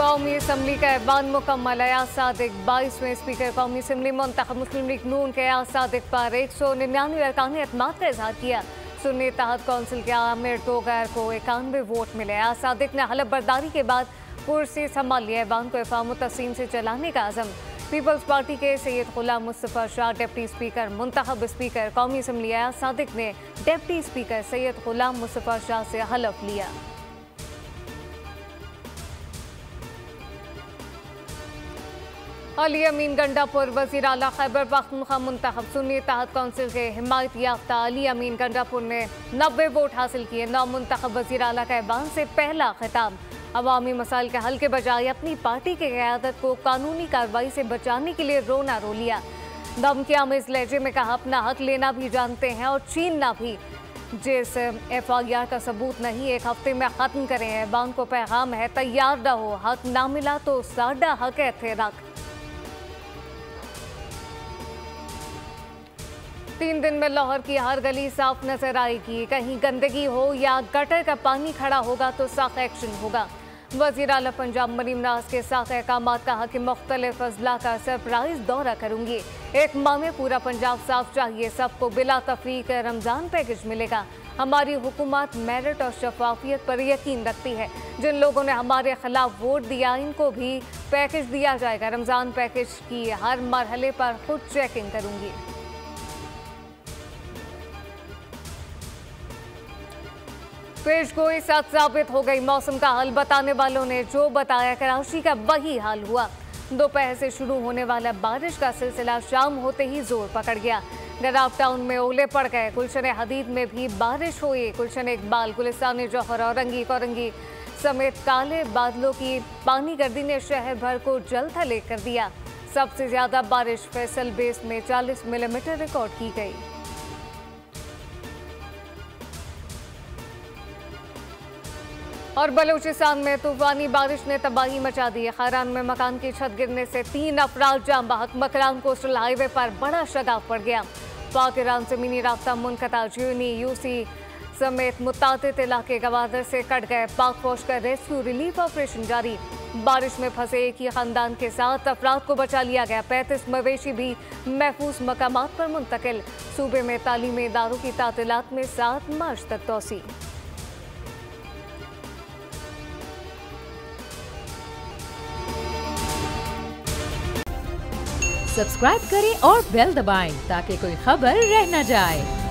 कौमी असम्बली का ऐवान मुकम्मल। अयाज सादिक 22वें स्पीकर कौमी असम्बली मुंतखब। मुस्लिम लीग नून के अयाज सादिक पर 199 अरकान एतमाद का इजहार किया। सुन्नी इत्तेहाद कौंसिल के आमिर दो गैर को 91 वोट मिले। अयाज सादिक ने हलफ बर्दारी के बाद कुर्सी संभाल लिया। ऐवान को इफ़ाम तस्सीम से चलाने का अज़म। पीपल्स पार्टी के सैयद गुलाम मुस्तफ़ा शाह डिप्टी स्पीकर मुंतखब। स्पीकर कौमी असम्बली अयाज सादिक ने डिप्टी स्पीकर सैयद गुलाम मुस्तफ़ा शाह से हलफ लिया। अली अमीन गंडापुर वज़ीर आला खैबर पख्तूनख्वा मुंतखब। सुन्नी इत्तेहाद कौंसिल के हिमायत याफ्ता अली अमीन गंडापुर ने 90 वोट हासिल किए। नामुंतखब वज़ीर आला का ऐवान से पहला खिताब। अवामी मसाइल के हल के बजाय अपनी पार्टी की क़यादत को कानूनी कार्रवाई से बचाने के लिए रोना रो लिया। धमकियां में इस लहजे में कहा, अपना हक लेना भी जानते हैं और छीनना भी। जिस FIR का सबूत नहीं, 1 हफ्ते में ख़त्म करें। ऐवान को पैगाम है, तैयार रहो, हक ना मिला तो साडा हक है थे रख। 3 दिन में लाहौर की हर गली साफ नजर आएगी। कहीं गंदगी हो या गटर का पानी खड़ा होगा तो सख्त एक्शन होगा। वज़ीर आला पंजाब मरीम नवाज के साथ अहकामात कहा कि मुख्तलिफ अजला का सरप्राइज दौरा करूंगी। 1 माह में पूरा पंजाब साफ चाहिए। सबको बिला तफरीक रमजान पैकेज मिलेगा। हमारी हुकूमत मेरिट और शफाफियत पर यकीन रखती है। जिन लोगों ने हमारे खिलाफ वोट दिया, इनको भी पैकेज दिया जाएगा। रमजान पैकेज की हर मरहले पर खुद चेकिंग करूंगी। पेशगोई सच साबित हो गई। मौसम का हाल बताने वालों ने जो बताया, कराची का वही हाल हुआ। दोपहर से शुरू होने वाला बारिश का सिलसिला शाम होते ही जोर पकड़ गया। गराफ टाउन में ओले पड़ गए। गुलशन हदीद में भी बारिश हुई। गुलशन इकबाल, गुलिस्तान जौहर, औरंगी कोरंगी समेत काले बादलों की पानी गर्दी ने शहर भर को जल थले कर दिया। सबसे ज्यादा बारिश फैसल बेस में 40 मिलीमीटर रिकॉर्ड की गई। और बलूचिस्तान में तूफानी बारिश ने तबाही मचा दी है। खारान में मकान की छत गिरने से 3 अफराद जाम बहक। मकरान कोस्टल हाईवे पर बड़ा शगाफ पड़ गया। पाक ईरान ज़मीनी राब्ता मुनक़ता। यूनी UC समेत मुतादिद इलाके गवादर से कट गए। पाक फौज का रेस्क्यू रिलीफ ऑपरेशन जारी। बारिश में फंसे एक ही खानदान के 7 अफराद को बचा लिया गया। 35 मवेशी भी महफूज मकामात पर मुंतकिल। सूबे में तालीमी इदारों की तातीलात में 7 मार्च तक तोसी। सब्सक्राइब करें और बेल दबाएं ताकि कोई खबर रह न जाए।